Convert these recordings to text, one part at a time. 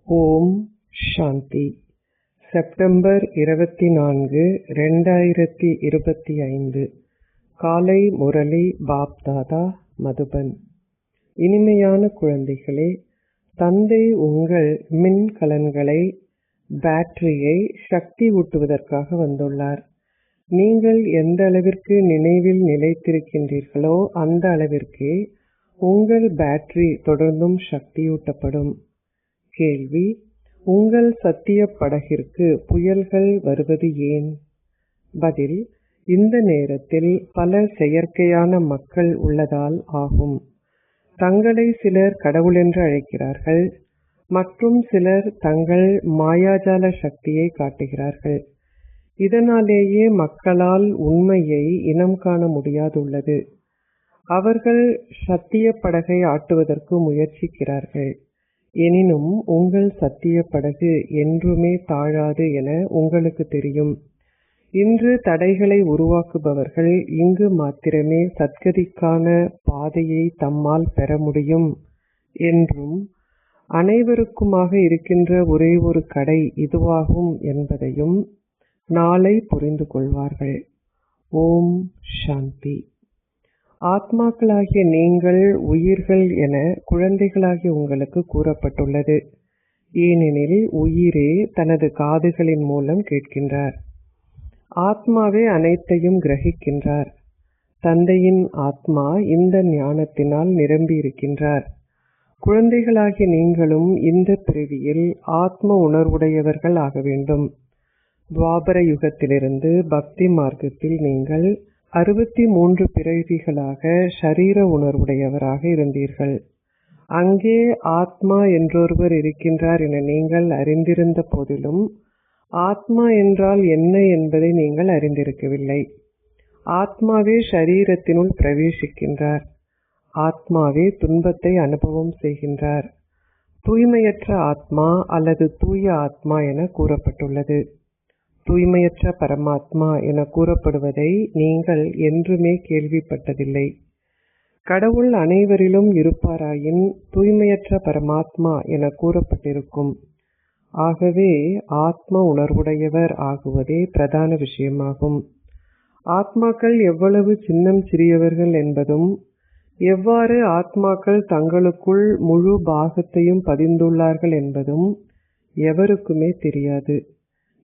ஓம் சாந்தி. September 24, 2025. காலை முரளி பாப்தாதா, மதுபன். இனிமையான குழந்தைகளே, தந்தை உங்கள் மின்கலன்களை, பேட்டரியை சக்தி ஊட்டுவதற்காக வந்துள்ளார். நீங்கள் எந்த அளவிற்கு நினைவில் நிலைத்திருக்கின்றீர்களோ அந்த அளவிற்கே உங்கள் பேட்டரி தொடர்ந்தும் சக்தியூட்டப்படும். கேள்வி: உங்கள் சத்திய படகிற்கு புயல்கள் வருவது ஏன்? பதில்: இந்த நேரத்தில் பல செயற்கையான மக்கள் உள்ளதால் ஆகும். தங்களை சிலர் கடவுளென்று அழைக்கிறார்கள் மற்றும் சிலர் தங்கள் மாயாஜால சக்தியை காட்டுகிறார்கள். இதனாலேயே மக்களால் உண்மையை இனம் காண முடியாதுள்ளது. அவர்கள் சத்திய படகை ஆட்டுவதற்கு முயற்சிக்கிறார்கள். எனினும் உங்கள் சத்திய படகு என்றுமே தாழாது என உங்களுக்கு தெரியும். இன்று தடைகளை உருவாக்குபவர்கள் இங்கு மாத்திரமே சத்கதிக்கான பாதையை தம்மால் பெற முடியும் என்றும், அனைவருக்குமாக இருக்கின்ற ஒரே ஒரு கடை இதுவாகும் என்பதையும் நாளை புரிந்து கொள்வார்கள். ஓம் சாந்தி. ஆத்மாக்களாகிய நீங்கள் உயிர்கள் என குழந்தைகளாகிய உங்களுக்கு கூறப்பட்டுள்ளது. ஏனெனில் உயிரே தனது காதுகளின் மூலம் கேட்கின்றார். ஆத்மாவே அனைத்தையும் கிரகிக்கின்றார். தந்தையின் ஆத்மா இந்த ஞானத்தினால் நிரம்பி இருக்கின்றார். குழந்தைகளாகிய நீங்களும் இந்த பிறவியில் ஆத்ம உணர்வுடையவர்கள் ஆக வேண்டும். துவாபர யுகத்திலிருந்து பக்தி மார்க்கத்தில் நீங்கள் 63 பிறவிகளாக ஷரீர உணர்வுடையவராக இருந்தீர்கள். அங்கே ஆத்மா என்றொருவர் இருக்கின்றார் என நீங்கள் அறிந்திருந்த போதிலும் ஆத்மா என்றால் என்ன என்பதை நீங்கள் அறிந்திருக்கவில்லை. ஆத்மாவே ஷரீரத்தினுள் பிரவேசிக்கின்றார். ஆத்மாவே துன்பத்தை அனுபவம் செய்கின்றார். தூய்மையற்ற ஆத்மா அல்லது தூய ஆத்மா என கூறப்பட்டுள்ளது. தூய்மையற்ற பரமாத்மா என கூறப்படுவதை நீங்கள் என்றுமே கேள்விப்பட்டதில்லை. கடவுள் அனைவரிலும் இருப்பாராயின் தூய்மையற்ற பரமாத்மா என கூறப்பட்டிருக்கும். ஆகவே ஆத்ம உணர்வுடையவர் ஆகுவதே பிரதான விஷயமாகும். ஆத்மாக்கள் எவ்வளவு சின்னம் சிறியவர்கள் என்பதும், எவ்வாறு ஆத்மாக்கள் தங்களுக்குள் முழு பாகத்தையும் பதிந்துள்ளார்கள் என்பதும் எவருக்குமே தெரியாது.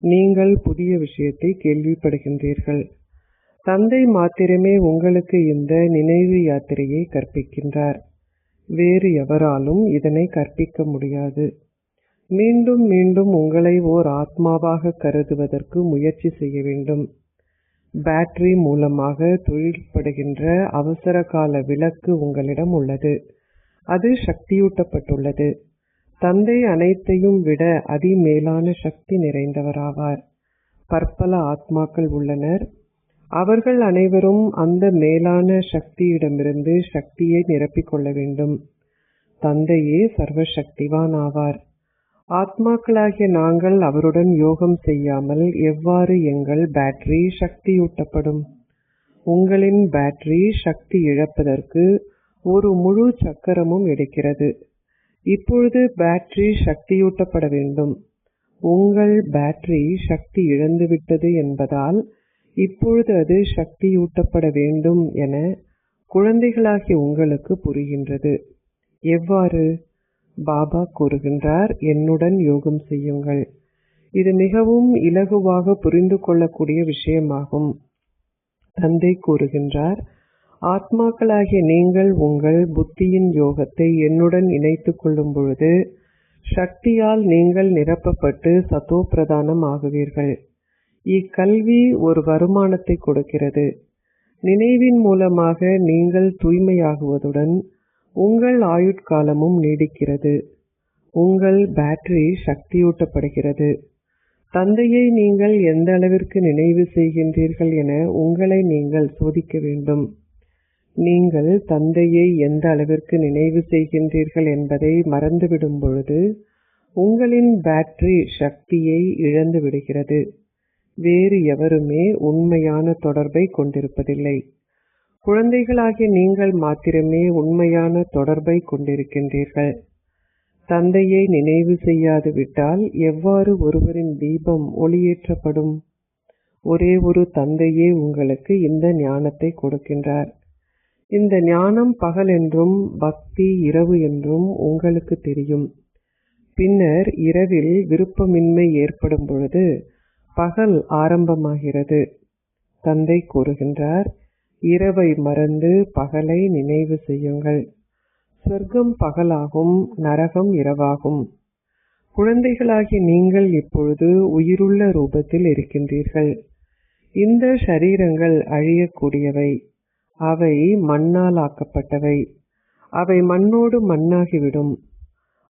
நீங்கள் புதிய விஷயத்தை கேள்விப்படுகின்றீர்கள். தந்தை மாத்திரமே உங்களுக்கு இந்த நினைவு யாத்திரையை கற்பிக்கின்றார். வேறு எவராலும் இதனை கற்பிக்க முடியாது. மீண்டும் மீண்டும் உங்களை ஓர் ஆத்மாவாக கருதுவதற்கு முயற்சி செய்ய வேண்டும். பேட்டரி மூலமாக தொழில்படுகின்ற அவசர கால விளக்கு உங்களிடம் உள்ளது. அது சக்தியூட்டப்பட்டுள்ளது. தந்தை அனைத்தையும் விட அதிமேலான சக்தி நிறைந்தவராவார். பற்பல ஆத்மாக்கள் உள்ளனர். அவர்கள் அனைவரும் அந்த மேலான சக்தியிடமிருந்து சக்தியை நிரப்பிக்கொள்ள வேண்டும். தந்தையே சர்வசக்திவான் ஆவார். ஆத்மாக்களாகிய நாங்கள் அவருடன் யோகம் செய்யாமல் எவ்வாறு எங்கள் பேட்டரி சக்தியூட்டப்படும்? உங்களின் பேட்டரி சக்தி இழப்பதற்கு ஒரு முழு சக்கரமும் எடுக்கிறது. இப்பொழுது பேட்டரி சக்தியூட்டப்பட வேண்டும். உங்கள் பேட்டரி சக்தி இழந்துவிட்டது என்பதால் இப்பொழுது அது சக்தியூட்டப்பட வேண்டும் என குழந்தைகளாகிய உங்களுக்கு புரிகின்றது. எவ்வாறு? பாபா கூறுகின்றார், என்னுடன் யோகம் செய்யுங்கள். இது மிகவும் இலகுவாக புரிந்து கொள்ளக்கூடிய விஷயமாகும். தந்தை கூறுகின்றார், ஆத்மாக்களாகிய நீங்கள் உங்கள் புத்தியின் யோகத்தை என்னுடன் இணைத்துக் கொள்ளும் பொழுது சக்தியால் நீங்கள் நிரப்பப்பட்டு சதோ பிரதானம் ஆகுவீர்கள். இக்கல்வி ஒரு வருமானத்தை கொடுக்கிறது. நினைவின் மூலமாக நீங்கள் தூய்மையாகுவதுடன் உங்கள் ஆயுட்காலமும் நீடிக்கிறது. உங்கள் பேட்டரி சக்தியூட்டப்படுகிறது. தந்தையை நீங்கள் எந்த அளவிற்கு நினைவு செய்கின்றீர்கள் என உங்களை நீங்கள் சோதிக்க வேண்டும். நீங்கள் தந்தையை எந்த அளவிற்கு நினைவு செய்கின்றீர்கள் என்பதை மறந்துவிடும் பொழுது உங்களின் பேட்டரி சக்தியை இழந்து விடுகிறது. வேறு எவருமே உண்மையான தொடர்பை கொண்டிருப்பதில்லை. குழந்தைகளாகிய நீங்கள் மாத்திரமே உண்மையான தொடர்பை கொண்டிருக்கின்றீர்கள். தந்தையை நினைவு செய்யாது விட்டால் எவ்வாறு ஒருவரின் தீபம் ஒளியேற்றப்படும்? ஒரே ஒரு தந்தையே உங்களுக்கு இந்த ஞானத்தை கொடுக்கின்றார். இந்த ஞானம் பகல் என்றும் பக்தி இரவு என்றும் உங்களுக்கு தெரியும். பின்னர் இரவில் விருப்பமின்மை ஏற்படும் பொழுது பகல் ஆரம்பமாகிறது. தந்தை கூறுகின்றார், இரவை மறந்து பகலை நினைவு செய்யுங்கள். சொர்க்கம் பகலாகும், நரகம் இரவாகும். குழந்தைகளாகிய நீங்கள் இப்பொழுது உயிருள்ள ரூபத்தில் இருக்கின்றீர்கள். இந்த ஷரீரங்கள் அழியக்கூடியவை. அவை மண்ணால் ஆக்கப்பட்டவை. அவை மண்ணோடு மண்ணாகிவிடும்.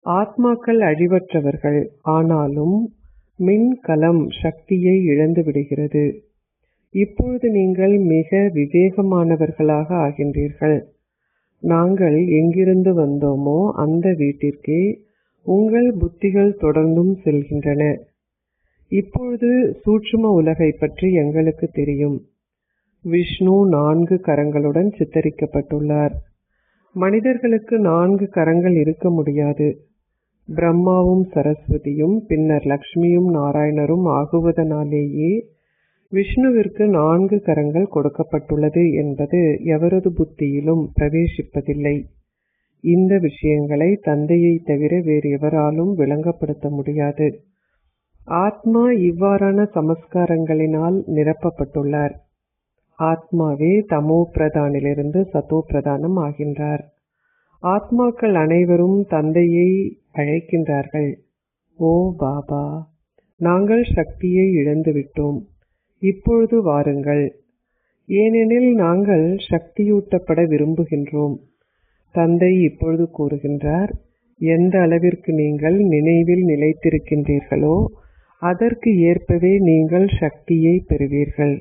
ஆத்மாக்கள் அழிவற்றவர்கள். ஆனாலும் மின்கலம் சக்தியை இழந்து விடுகிறது. இப்பொழுது நீங்கள் மிக விவேகமானவர்களாக ஆகின்றீர்கள். நாங்கள் எங்கிருந்து வந்தோமோ அந்த வீட்டிற்கே உங்கள் புத்திகள் தொடர்ந்தும் செல்கின்றன. இப்பொழுது சூட்சும உலகை பற்றி எங்களுக்கு தெரியும். விஷ்ணு 4 கரங்களுடன் சித்தரிக்கப்பட்டுள்ளார். மனிதர்களுக்கு 4 கரங்கள் இருக்க முடியாது. பிரம்மாவும் சரஸ்வதியும் பின்னர் லக்ஷ்மியும் நாராயணரும் ஆகுவதனாலேயே விஷ்ணுவிற்கு 4 கரங்கள் கொடுக்கப்பட்டுள்ளது என்பது எவரது புத்தியிலும் பிரவேசிப்பதில்லை. இந்த விஷயங்களை தந்தையை தவிர வேறு எவராலும் விளங்கப்படுத்த முடியாது. ஆத்மா இவ்வாறான சமஸ்காரங்களினால் நிரப்பப்பட்டுள்ளார். ஆத்மாவே தமோ பிரதானிலிருந்து சதோ பிரதானம் ஆகின்றார். ஆத்மாக்கள் அனைவரும் தந்தையை அழைக்கின்றார்கள். ஓ பாபா, நாங்கள் சக்தியை இழந்துவிட்டோம். இப்பொழுது வாருங்கள். ஏனெனில் நாங்கள் சக்தியூட்டப்பட விரும்புகின்றோம். தந்தை இப்பொழுது கூறுகின்றார், எந்த அளவிற்கு நீங்கள் நினைவில் நிலைத்திருக்கின்றீர்களோ அதற்கு ஏற்பவே நீங்கள் சக்தியை பெறுவீர்கள்.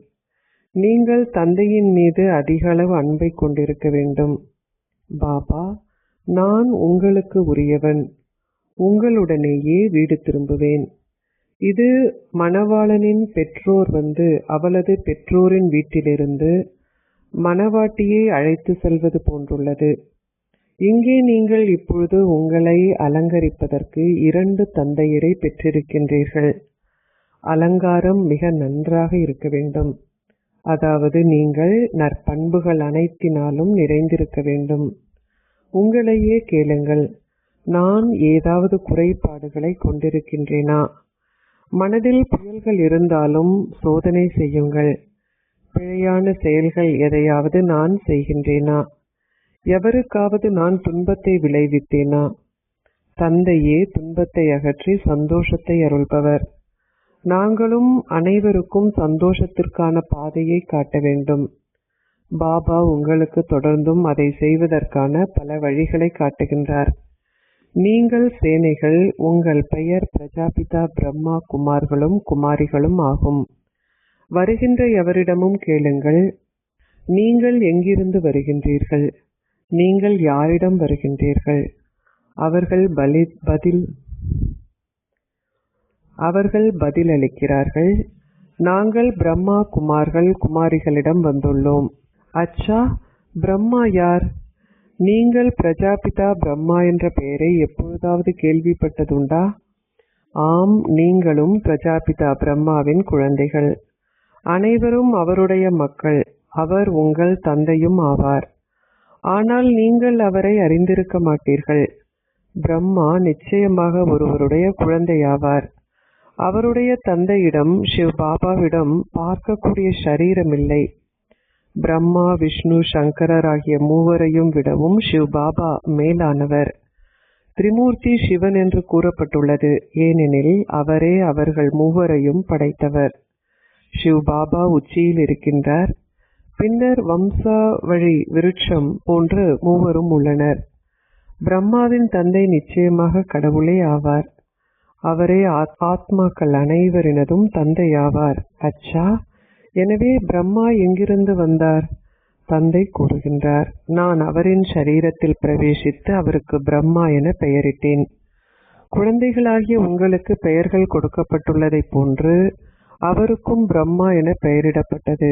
நீங்கள் தந்தையின் மீது அதிக அளவு அன்பை கொண்டிருக்க வேண்டும். பாபா, நான் உங்களுக்கு உரியவன். உங்களுடனேயே வீடு திரும்புவேன். இது மணவாளனின் பெற்றோர் வந்து அவளது பெற்றோரின் வீட்டிலிருந்து மணவாட்டியை அழைத்து செல்வது போன்றுள்ளது. இங்கே நீங்கள் இப்பொழுது உங்களை அலங்கரிப்பதற்கு 2 தந்தையரை பெற்றிருக்கின்றீர்கள். அலங்காரம் மிக நன்றாக இருக்க வேண்டும். அதாவது நீங்கள் நற்பண்புகள் அனைத்தினாலும் நிறைந்திருக்க வேண்டும். உங்களையே கேளுங்கள், நான் ஏதாவது குறைபாடுகளை கொண்டிருக்கின்றேனா? மனதில் புயல்கள் இருந்தாலும் சோதனை செய்யுங்கள். பிழையான செயல்கள் எதையாவது நான் செய்கின்றேனா? எவருக்காவது நான் துன்பத்தை விளைவித்தேனா? தந்தையே துன்பத்தை அகற்றி சந்தோஷத்தை அருள்பவர். நாங்களும் அனைவருக்கும் சந்தோஷத்திற்கான பாதையை காட்ட வேண்டும். பாபா உங்களுக்கு தொடர்ந்தும் அதை செய்வதற்கான பல வழிகளை காட்டுகின்றார். நீங்கள் சேனைகள். உங்கள் பெயர் பிரஜாபிதா பிரம்மா குமார்களும் குமாரிகளும் ஆகும். வருகின்ற எவரிடமும் கேளுங்கள், நீங்கள் எங்கிருந்து வருகின்றீர்கள்? நீங்கள் யாரிடம் வருகின்றீர்கள்? அவர்கள் பதிலளிக்கிறார்கள், நாங்கள் பிரம்மா குமார்கள் குமாரிகளிடம் வந்துள்ளோம். அச்சா, பிரம்மா யார்? நீங்கள் பிரஜாபிதா பிரம்மா என்ற பெயரை எப்பொழுதாவது கேள்விப்பட்டதுண்டா? ஆம், நீங்களும் பிரஜாபிதா பிரம்மாவின் குழந்தைகள். அனைவரும் அவருடைய மக்கள். அவர் உங்கள் தந்தையும் ஆவார். ஆனால் நீங்கள் அவரை அறிந்திருக்க மாட்டீர்கள். பிரம்மா நிச்சயமாக ஒருவருடைய குழந்தையாவார். அவருடைய தந்தையிடம் சிவ் பாபாவிடம் பார்க்கக்கூடிய ஷரீரம் இல்லை. பிரம்மா விஷ்ணு சங்கரர் ஆகிய மூவரையும் விடவும் சிவ் பாபா மேலானவர். திரிமூர்த்தி சிவன் என்று கூறப்பட்டுள்ளது. ஏனெனில் அவரே அவர்கள் மூவரையும் படைத்தவர். சிவ் பாபா உச்சியில் இருக்கின்றார். பின்னர் வம்சாவழி விருட்சம் போன்று மூவரும் உள்ளனர். பிரம்மாவின் தந்தை நிச்சயமாக கடவுளே ஆவார். அவரே ஆத்மாக்கள் அனைவரினதும் தந்தையாவார். அச்சா, எனவே பிரம்மா எங்கிருந்து வந்தார்? தந்தை கூறுகின்றார், நான் அவரின் ஷரீரத்தில் பிரவேசித்து அவருக்கு பிரம்மா என பெயரிட்டேன். குழந்தைகளாகிய உங்களுக்கு பெயர்கள் கொடுக்கப்பட்டுள்ளதை போன்று அவருக்கும் பிரம்மா என பெயரிடப்பட்டது.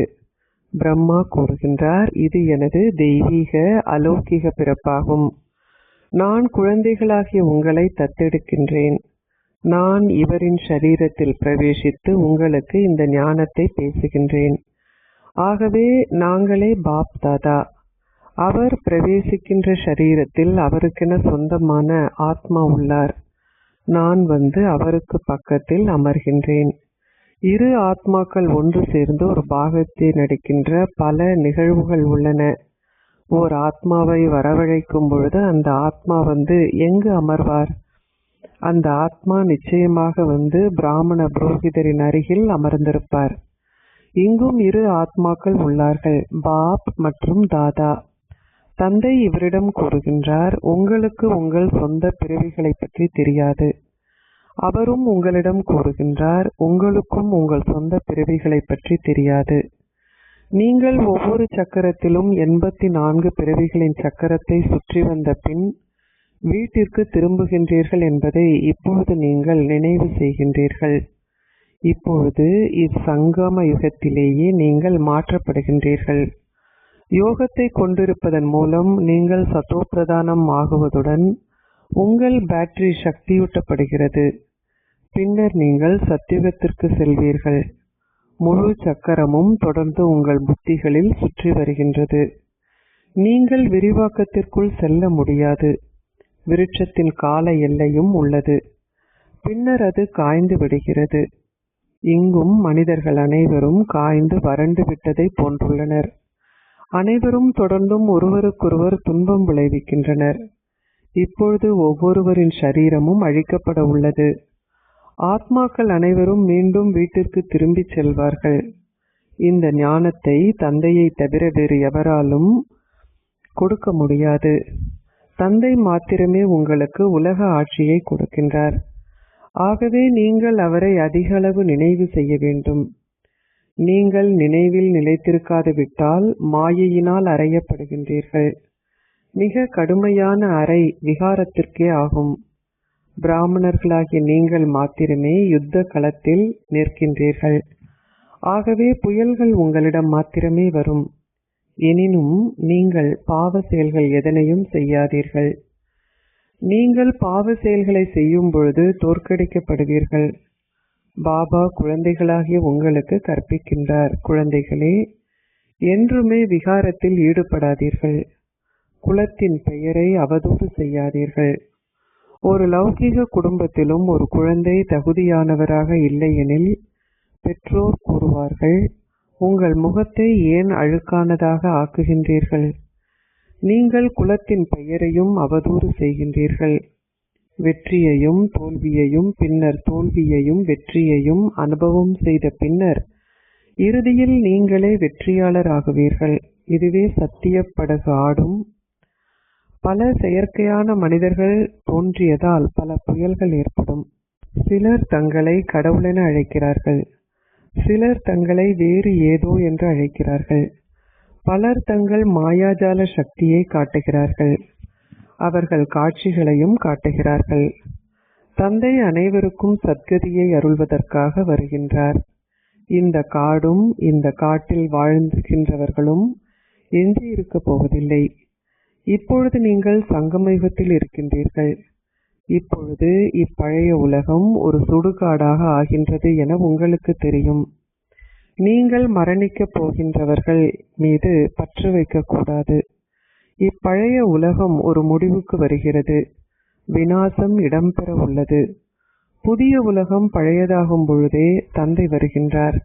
பிரம்மா கூறுகின்றார், இது எனது தெய்வீக அலௌகிக பிறப்பாகும். நான் குழந்தைகளாகிய உங்களை தத்தெடுக்கின்றேன். நான் இவரின் சரீரத்தில் பிரவேசித்து உங்களுக்கு இந்த ஞானத்தை பேசுகின்றேன். ஆகவே நாங்களே பாப் தாதா. அவர் பிரவேசிக்கின்ற சரீரத்தில் அவருக்கென சொந்தமான ஆத்மா உள்ளார். நான் வந்து அவருக்கு பக்கத்தில் அமர்கின்றேன். இரு ஆத்மாக்கள் ஒன்று சேர்ந்து ஒரு பாகத்தை நடிக்கின்ற பல நிகழ்வுகள் உள்ளன. ஓர் ஆத்மாவை வரவழைக்கும் பொழுது அந்த ஆத்மா வந்து எங்கு அமர்வார்? அந்த ஆத்மா நிச்சயமாக வந்து பிராமண புரோகிதரின் அருகில் அமர்ந்திருப்பார். இங்கும் இரு ஆத்மாக்கள் உள்ளார்கள், பாப் மற்றும் தாதா. தந்தை இவரிடம் கூறுகின்றார், உங்களுக்கு உங்கள் சொந்த பிறவிகளை பற்றி தெரியாது. அவரும் உங்களிடம் கூறுகின்றார், உங்களுக்கும் உங்கள் சொந்த பிறவிகளை பற்றி தெரியாது. நீங்கள் ஒவ்வொரு சக்கரத்திலும் 84 பிறவிகளின் சக்கரத்தை சுற்றி வந்த பின் வீட்டிற்கு திரும்புகின்றீர்கள் என்பதை இப்பொழுது நீங்கள் நினைவு செய்கின்றீர்கள். இப்பொழுது இச்சங்கம யுகத்திலேயே நீங்கள் மாற்றப்படுகின்றீர்கள். யோகத்தை கொண்டிருப்பதன் மூலம் நீங்கள் சத்தோப்பிரதானம் ஆகுவதுடன் உங்கள் பேட்டரி சக்தியூட்டப்படுகிறது. பின்னர் நீங்கள் சத்தியுகத்திற்கு செல்வீர்கள். முழு சக்கரமும் தொடர்ந்து உங்கள் புத்திகளில் சுற்றி வருகின்றது. நீங்கள் விரிவாக்கத்திற்குள் செல்ல முடியாது. விருட்சத்தின் கால எல்லையும் உள்ளது. பின்னர் அது காய்ந்து விடுகிறது. இங்கும் மனிதர்கள் அனைவரும் காய்ந்து வறண்டு விட்டதை போன்றுள்ளனர். அனைவரும் தொடர்ந்தும் ஒருவருக்கொருவர் துன்பம் விளைவிக்கின்றனர். இப்பொழுது ஒவ்வொருவரின் சரீரமும் அழிக்கப்பட உள்ளது. ஆத்மாக்கள் அனைவரும் மீண்டும் வீட்டிற்கு திரும்பி செல்வார்கள். இந்த ஞானத்தை தந்தையை தவிர வேறு எவராலும் கொடுக்க முடியாது. தந்தை மாத்திரமே உங்களுக்கு உலக ஆட்சியை கொடுக்கின்றார். ஆகவே நீங்கள் அவரை அதிக அளவு நினைவு செய்ய வேண்டும். நீங்கள் நினைவில் நிலைத்திருக்காது விட்டால் மாயையினால் அறையப்படுகின்றீர்கள். மிக கடுமையான அறை விகாரத்திற்கே ஆகும். பிராமணர்களாகிய நீங்கள் மாத்திரமே யுத்த களத்தில் நிற்கின்றீர்கள். ஆகவே புயல்கள் உங்களிடம் மாத்திரமே வரும். எனினும் நீங்கள் பாவ செயல்கள் எதனையும் செய்யாதீர்கள். நீங்கள் பாவ செயல்களை செய்யும் பொழுது தோற்கடிக்கப்படுவீர்கள். பாபா குழந்தைகளாகிய உங்களுக்கு கற்பிக்கின்றார், குழந்தைகளே, என்றுமே விகாரத்தில் ஈடுபடாதீர்கள். குலத்தின் பெயரை அவதூறு செய்யாதீர்கள். ஒரு லௌகீக குடும்பத்திலும் ஒரு குழந்தை தகுதியானவராக இல்லையெனில் பெற்றோர் கூறுவார்கள், உங்கள் முகத்தை ஏன் அழுக்கானதாக ஆக்குகின்றீர்கள்? நீங்கள் குலத்தின் பெயரையும் அவதூறு செய்கின்றீர்கள். வெற்றியையும் தோல்வியையும் பின்னர் தோல்வியையும் வெற்றியையும் அனுபவம் செய்த பின்னர் இறுதியில் நீங்களே வெற்றியாளர் ஆகுவீர்கள். இதுவே சத்திய படகு ஆடும். பல செயற்கையான மனிதர்கள் தோன்றியதால் பல புயல்கள் ஏற்படும். சிலர் தங்களை கடவுளென அழைக்கிறார்கள். சிலர் தங்களை வேறு ஏதோ என்று அழைக்கிறார்கள். பலர் தங்கள் மாயாஜால சக்தியை காட்டுகிறார்கள். அவர்கள் காட்சிகளையும் காட்டுகிறார்கள். தந்தை அனைவருக்கும் சத்கதியை அருள்வதற்காக வருகின்றார். இந்த காடும் இந்த காட்டில் வாழ்கின்றவர்களும் எஞ்சி இருக்க போவதில்லை. இப்பொழுது நீங்கள் சங்கமயுகத்தில் இருக்கின்றீர்கள். இப்பொழுது இப்பழைய உலகம் ஒரு சுடுகாடாக ஆகின்றது என உங்களுக்கு தெரியும். நீங்கள் மரணிக்கப் போகின்றவர்கள் மீது பற்று வைக்கக்கூடாது. இப்பழைய உலகம் ஒரு முடிவுக்கு வருகிறது. விநாசம் இடம்பெற உள்ளது. புதிய உலகம் பழையதாகும் பொழுதே தந்தை வருகின்றார்.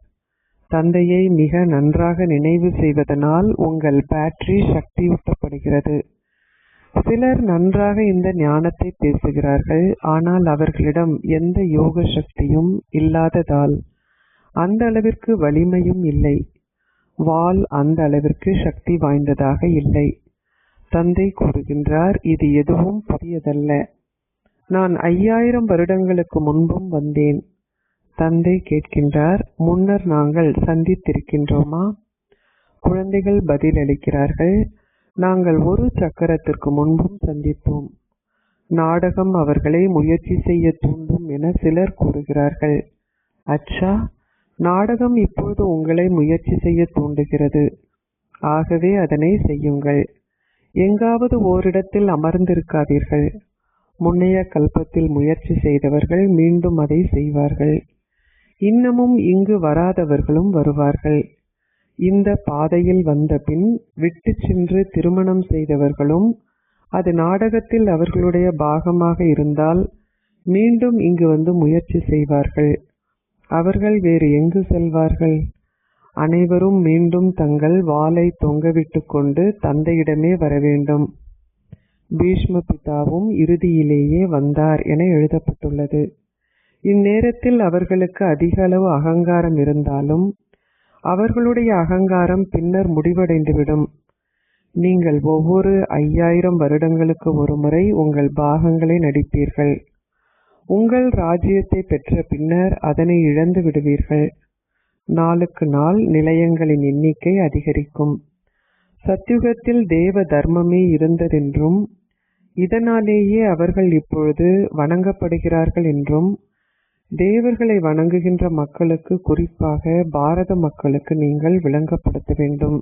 தந்தையை மிக நன்றாக நினைவு செய்வதனால் உங்கள் பேட்டரி சக்தியூட்டப்படுகிறது. சிலர் நன்றாக இந்த ஞானத்தை பேசுகிறார்கள். ஆனால் அவர்களிடம் எந்த யோக சக்தியும் இல்லாததால் அந்த அளவிற்கு வலிமையும் இல்லை. வாள் அந்த அளவிற்கு சக்தி வாய்ந்ததாக இல்லை. தந்தை கூறுகின்றார், இது எதுவும் புதியதல்ல. நான் 5000 வருடங்களுக்கு முன்பும் வந்தேன். தந்தை கேட்கின்றார், முன்னர் நாங்கள் சந்தித்திருக்கின்றோமா? குழந்தைகள் பதில் அளிக்கிறார்கள், நாங்கள் ஒரு சக்கரத்திற்கு முன்பும் சந்தித்தோம். நாடகம் அவர்களை முயற்சி செய்ய தூண்டும் என சிலர் கூறுகிறார்கள். அச்சா, நாடகம் இப்பொழுது உங்களை முயற்சி செய்ய தூண்டுகிறது. ஆகவே அதனை செய்யுங்கள். எங்காவது ஓரிடத்தில் அமர்ந்திருக்காதீர்கள். முன்னைய கல்பத்தில் முயற்சி செய்தவர்கள் மீண்டும் அதை செய்வார்கள். இன்னமும் இங்கு வராதவர்களும் வருவார்கள். இந்த பாதையில் வந்த பின் விட்டு சென்று திருமணம் செய்தவர்களும் அது நாடகத்தில் அவர்களுடைய பாகமாக இருந்தால் மீண்டும் இங்கு வந்து முயற்சி செய்வார்கள். அவர்கள் வேறு எங்கு செல்வார்கள்? அனைவரும் மீண்டும் தங்கள் வாளை தொங்கவிட்டு கொண்டு தந்தையிடமே வர வேண்டும். பீஷ்ம பிதாவும் இறுதியிலேயே வந்தார் என எழுதப்பட்டுள்ளது. இந்நேரத்தில் அவர்களுக்கு அதிக அளவு அகங்காரம் இருந்தாலும் அவர்களுடைய அகங்காரம் பின்னர் முடிவடைந்துவிடும். நீங்கள் ஒவ்வொரு 5000 வருடங்களுக்கு ஒருமுறை உங்கள் பாகங்களை நடிப்பீர்கள். உங்கள் ராஜ்யத்தை பெற்ற பின்னர் அதனை இழந்து விடுவீர்கள். நாளுக்கு நாள் நிலையங்களின் எண்ணிக்கை அதிகரிக்கும். சத்யுகத்தில் தேவ தர்மமே இருந்ததென்றும் இதனாலேயே அவர்கள் இப்பொழுது வணங்கப்படுகிறார்கள் என்றும் தேவர்களை வணங்குகின்ற மக்களுக்கு, குறிப்பாக பாரத மக்களுக்கு நீங்கள் விளங்கப்படுத்த வேண்டும்.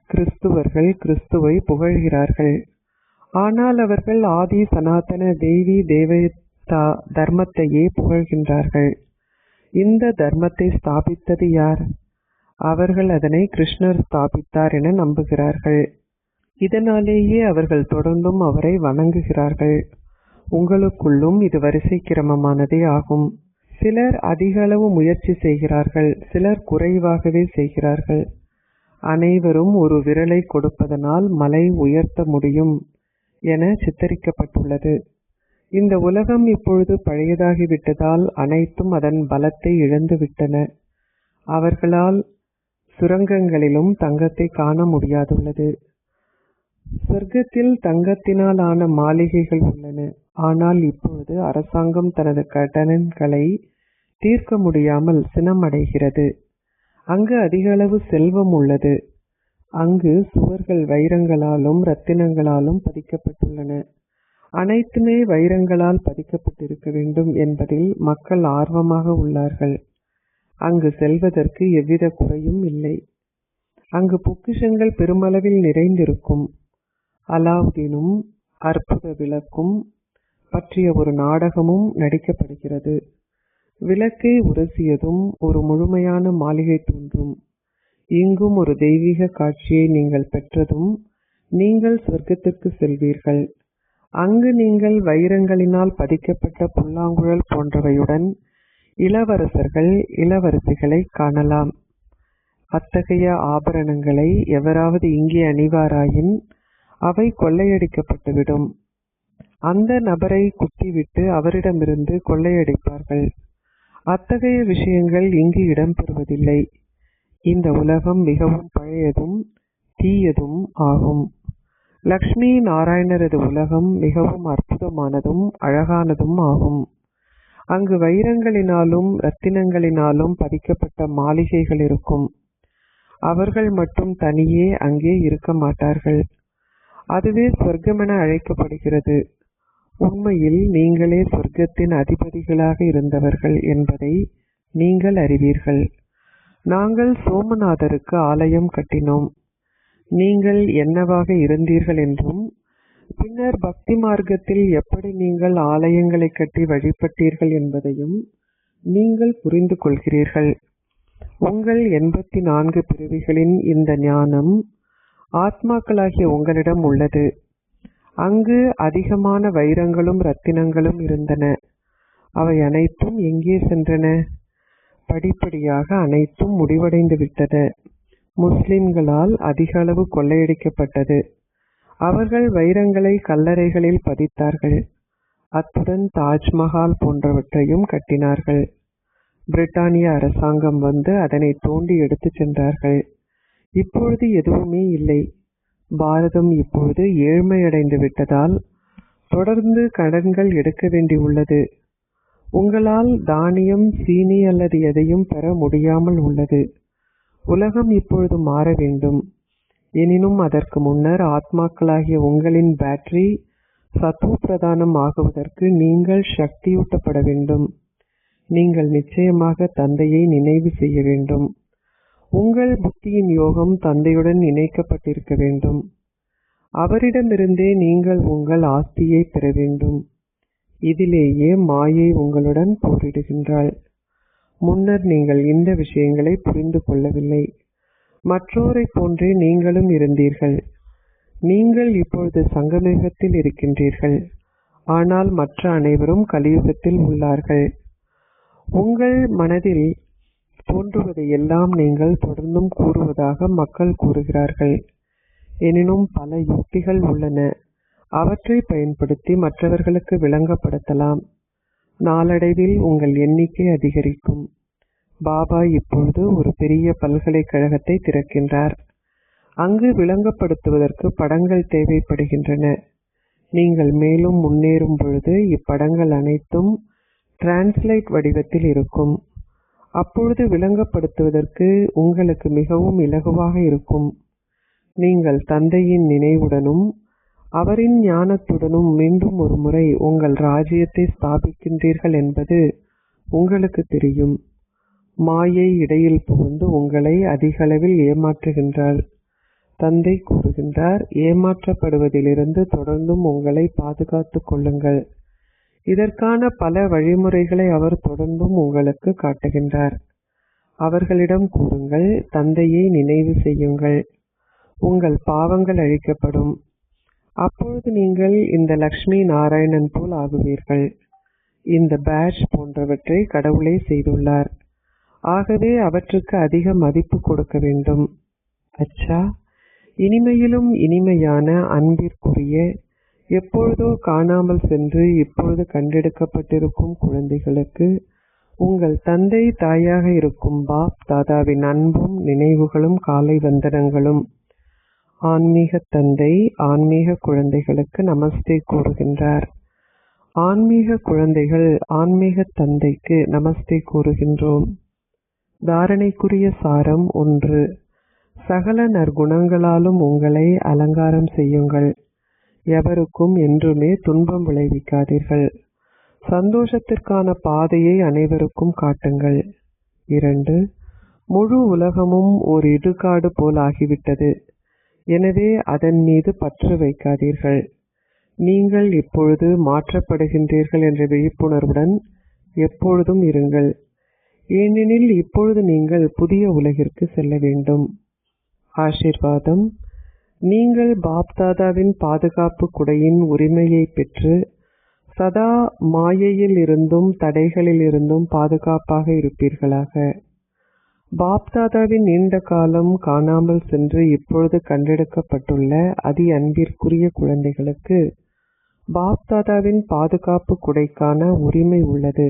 கிறிஸ்துவர்கள் கிறிஸ்துவை புகழ்கிறார்கள். ஆனால் அவர்கள் ஆதி சனாதன தெய்வீ தேவதா தர்மத்தையே புகழ்கின்றார்கள். இந்த தர்மத்தை ஸ்தாபித்தது யார்? அவர்கள் அதனை கிருஷ்ணர் ஸ்தாபித்தார் என நம்புகிறார்கள். இதனாலேயே அவர்கள் தொடர்ந்தும் அவரை வணங்குகிறார்கள். உங்களுக்குள்ளும் இது வரிசை கிரமமானதே ஆகும். சிலர் அதிக அளவு முயற்சி செய்கிறார்கள், சிலர் குறைவாகவே செய்கிறார்கள். அனைவரும் ஒரு விரலை கொடுப்பதனால் மலை உயர்த்த முடியும் என சித்தரிக்கப்பட்டுள்ளது. இந்த உலகம் இப்பொழுது பழையதாகிவிட்டதால் அனைத்தும் அதன் பலத்தை இழந்துவிட்டன. அவர்களால் சுரங்கங்களிலும் தங்கத்தை காண முடியாதுள்ளது. சொர்க்கத்தில் தங்கத்தினால் ஆன மாளிகைகள் உள்ளன. ஆனால் இப்பொழுது அரசாங்கம் தனது கடன்களை தீர்க்க முடியாமல் சினமடைகிறது. அங்கு அதிக அளவு செல்வம் உள்ளது. அங்கு சுவர்கள் வைரங்களாலும் இரத்தினங்களாலும் பதிக்கப்பட்டுள்ளன. அனைத்துமே வைரங்களால் பதிக்கப்பட்டிருக்க வேண்டும் என்பதில் மக்கள் ஆர்வமாக உள்ளார்கள். அங்கு செல்வதற்கு எவ்வித குறையும் இல்லை. அங்கு பொக்கிஷங்கள் பெருமளவில் நிறைந்திருக்கும். அலாவுதீனும் அற்புத விளக்கும் பற்றிய ஒரு நாடகமும் நடிக்கப்படுகிறது. விளக்கை உரசியதும் ஒரு முழுமையான மாளிகை தோன்றும். இங்கும் ஒரு தெய்வீக காட்சியை நீங்கள் பெற்றதும் நீங்கள் சொர்க்கத்திற்கு செல்வீர்கள். அங்கு நீங்கள் வைரங்களினால் பதிக்கப்பட்ட புல்லாங்குழல் போன்றவையுடன் இளவரசர்கள் இளவரசிகளை காணலாம். அத்தகைய ஆபரணங்களை எவராவது இங்கே அணிவாராயின் அவை கொள்ளையடிக்கப்பட்டுவிடும். அந்த நபரை குத்திவிட்டு அவரிடமிருந்து கொள்ளையடிப்பார்கள். அத்தகைய விஷயங்கள் இங்கு இடம்பெறுவதில்லை. இந்த உலகம் மிகவும் பழையதும் தீயதும் ஆகும். லக்ஷ்மி நாராயணரது உலகம் மிகவும் அற்புதமானதும் அழகானதும் ஆகும். அங்கு வைரங்களினாலும் இரத்தினங்களினாலும் பதிக்கப்பட்ட மாளிகைகள் இருக்கும். அவர்கள் மட்டும் தனியே அங்கே இருக்க மாட்டார்கள். அதுவே சொர்க்கமென அழைக்கப்படுகிறது. உண்மையில் நீங்களே சொர்க்கத்தின் அதிபதிகளாக இருந்தவர்கள் என்பதை நீங்கள் அறிவீர்கள். நாங்கள் சோமநாதருக்கு ஆலயம் கட்டினோம். நீங்கள் என்னவாக இருந்தீர்கள் என்றும் பின்னர் பக்தி மார்க்கத்தில் எப்படி நீங்கள் ஆலயங்களை கட்டி வழிபட்டீர்கள் என்பதையும் நீங்கள் புரிந்து கொள்கிறீர்கள். உங்கள் 84 பிறவிகளின் இந்த ஞானம் ஆத்மாக்களாகிய உங்களிடம் உள்ளது. அங்கு அதிகமான வைரங்களும் இரத்தினங்களும் இருந்தன. அவை அனைத்தும் எங்கே சென்றன? படிப்படியாக அனைத்தும் முடிவடைந்து விட்டது. முஸ்லிம்களால் அதிக அளவு கொள்ளையடிக்கப்பட்டது. அவர்கள் வைரங்களை கல்லறைகளில் பதித்தார்கள். அத்துடன் தாஜ்மஹால் போன்றவற்றையும் கட்டினார்கள். பிரிட்டானிய அரசாங்கம் வந்து அதனை தோண்டி எடுத்து சென்றார்கள். இப்பொழுது எதுவுமே இல்லை. பாரதம் இப்பொழுது ஏழ்மையடைந்து விட்டதால் தொடர்ந்து கடன்கள் எடுக்க வேண்டியுள்ளது. உங்களால் தானியம், சீனி அல்லது எதையும் பெற முடியாமல் உள்ளது. உலகம் இப்பொழுது மாற வேண்டும். எனினும் அதற்கு முன்னர் ஆத்மாக்களாகிய உங்களின் பேட்டரி சத்துவ பிரதானம் ஆகுவதற்கு நீங்கள் சக்தியூட்டப்பட வேண்டும். நீங்கள் நிச்சயமாக தந்தையை நினைவு செய்ய வேண்டும். உங்கள் புத்தியின் யோகம் தந்தையுடன் இணைக்கப்பட்டிருக்க வேண்டும். அவரிடமிருந்தே நீங்கள் உங்கள் ஆஸ்தியை பெற வேண்டும். இதிலேயே மாயை உங்களுடன் போரிடுகின்றாள். முன்னர் நீங்கள் இந்த விஷயங்களை புரிந்து கொள்ளவில்லை. மற்றோரை போன்றே நீங்களும் இருந்தீர்கள். நீங்கள் இப்பொழுது சங்கமயுகத்தில் இருக்கின்றீர்கள். ஆனால் மற்ற அனைவரும் கலியுகத்தில் உள்ளார்கள். உங்கள் மனதில் தோன்றுவதையெல்லாம் நீங்கள் தொடர்ந்தும் கூறுவதாக மக்கள் கூறுகிறார்கள். எனினும் பல யுக்திகள் உள்ளன. அவற்றை பயன்படுத்தி மற்றவர்களுக்கு விளங்கப்படுத்தலாம். நாளடைவில் உங்கள் எண்ணிக்கை அதிகரிக்கும். பாபா இப்பொழுது ஒரு பெரிய பல்கலைக்கழகத்தை திறக்கின்றார். அங்கு விளங்கப்படுத்துவதற்கு படங்கள் தேவைப்படுகின்றன. நீங்கள் மேலும் முன்னேறும் பொழுது இப்படங்கள் அனைத்தும் டிரான்ஸ்லேட் வடிவத்தில் இருக்கும். அப்பொழுது விளங்கப்படுத்துவதற்கு உங்களுக்கு மிகவும் இலகுவாக இருக்கும். நீங்கள் தந்தையின் நினைவுடனும் அவரின் ஞானத்துடனும் மீண்டும் ஒரு முறை உங்கள் ராஜ்யத்தை ஸ்தாபிக்கின்றீர்கள் என்பது உங்களுக்கு தெரியும். மாயை இடையில் புகுந்து உங்களை அதிகளவில் ஏமாற்றுகின்றாள். தந்தை கூறுகின்றார், ஏமாற்றப்படுவதிலிருந்து தொடர்ந்தும் உங்களை பாதுகாத்துக் கொள்ளுங்கள். இதற்கான பல வழிமுறைகளை அவர் தொடர்ந்தும் உங்களுக்கு காட்டுகின்றார். அவர்களிடம் கூறுங்கள், தந்தையை நினைவு செய்யுங்கள். உங்கள் பாவங்கள் அழிக்கப்படும். அப்பொழுது நீங்கள் இந்த லக்ஷ்மி நாராயணன் போல் ஆகுவீர்கள். இந்த பேட்ச் போன்றவற்றை கடவுளே செய்துள்ளார். ஆகவே அவற்றுக்கு அதிக மதிப்பு கொடுக்க வேண்டும். அச்சா, இனிமையிலும் இனிமையான அன்பிற்குரிய, எப்பொழுதோ காணாமல் சென்று இப்பொழுது கண்டெடுக்கப்பட்டிருக்கும் குழந்தைகளுக்கு உங்கள் தந்தை தாயாக இருக்கும் பாப் தாதாவின் அன்பும் நினைவுகளும் காலை வந்தனங்களும். ஆன்மீக தந்தை ஆன்மீக குழந்தைகளுக்கு நமஸ்தே கூறுகின்றார். ஆன்மீக குழந்தைகள் ஆன்மீக தந்தைக்கு நமஸ்தே கூறுகின்றோம். தாரணைக்குரிய சாரம் 1. சகல நற்குணங்களாலும் உங்களை அலங்காரம் செய்யுங்கள். எவருக்கும் என்றுமே துன்பம் விளைவிக்காதீர்கள். சந்தோஷத்திற்கான பாதையை அனைவருக்கும் காட்டுங்கள். 2. முழு உலகமும் ஒரு இடுகாடு போல் ஆகிவிட்டது. எனவே அதன் மீது பற்று வைக்காதீர்கள். நீங்கள் இப்பொழுது மாற்றப்படுகின்றீர்கள் என்ற விழிப்புணர்வுடன் எப்பொழுதும் இருங்கள். ஏனெனில் இப்பொழுது நீங்கள் புதிய உலகிற்கு செல்ல வேண்டும். ஆசீர்வாதம். நீங்கள் பாப்தாதாவின் பாதுகாப்பு குடையின் உரிமையை பெற்று சதா மாயையில் இருந்தும் தடைகளில் இருந்தும் பாதுகாப்பாக இருப்பீர்களாக. பாப்தாதாவின் நீண்ட காலம் காணாமல் சென்று இப்பொழுது கண்டெடுக்கப்பட்டுள்ள அதி அன்பிற்குரிய குழந்தைகளுக்கு பாப்தாதாவின் பாதுகாப்பு குடைக்கான உரிமை உள்ளது.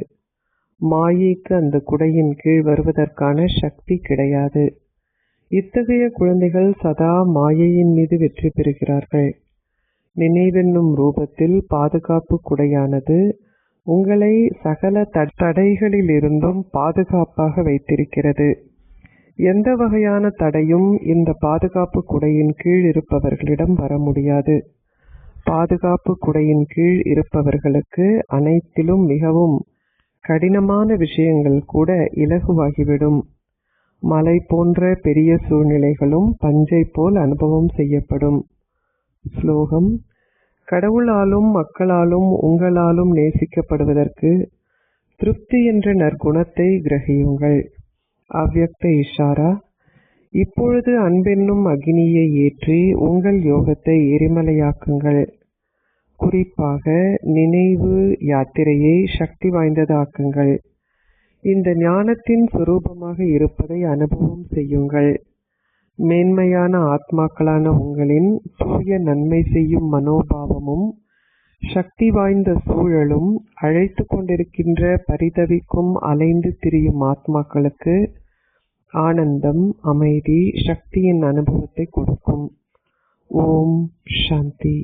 மாயைக்கு அந்த குடையின் கீழ் வருவதற்கான சக்தி கிடையாது. இத்தகைய குழந்தைகள் சதா மாயையின் மீது வெற்றி பெறுகிறார்கள். நினைவென்னும் ரூபத்தில் பாதுகாப்பு குடையானது உங்களை சகல தடைகளில் இருந்தும் பாதுகாப்பாக வைத்திருக்கிறது. எந்த வகையான தடையும் இந்த பாதுகாப்பு குடையின் கீழ் இருப்பவர்களிடம் வர முடியாது. பாதுகாப்பு குடையின் கீழ் இருப்பவர்களுக்கு அனைத்திலும் மிகவும் கடினமான விஷயங்கள் கூட இலகுவாகிவிடும். மலை போன்ற பெரிய சூழ்நிலைகளும் பஞ்சை போல் அனுபவம் செய்யப்படும். ஸ்லோகம். கடவுளாலும் மக்களாலும் உங்களாலும் நேசிக்கப்படுவதற்கு திருப்தி என்ற நற்குணத்தை கிரகியுங்கள். அவ்யக்த இஷாரா. இப்பொழுது அன்பென்னும் அக்னியை ஏற்றி உங்கள் யோகத்தை எரிமலையாக்குங்கள். குறிப்பாக நினைவு யாத்திரையை சக்தி வாய்ந்ததாக்குங்கள். இந்த ஞானத்தின் சுரூபமாக இருப்பதை அனுபவம் செய்யுங்கள். மேன்மையான ஆத்மாக்களான உங்களின் தூய நன்மை செய்யும் மனோபாவமும் சக்தி வாய்ந்த சூழலும் அழைத்து கொண்டிருக்கின்ற பரிதவிக்கும் அலைந்து திரியும் ஆத்மாக்களுக்கு ஆனந்தம், அமைதி, சக்தியின் அனுபவத்தை கொடுக்கும். ஓம் சாந்தி.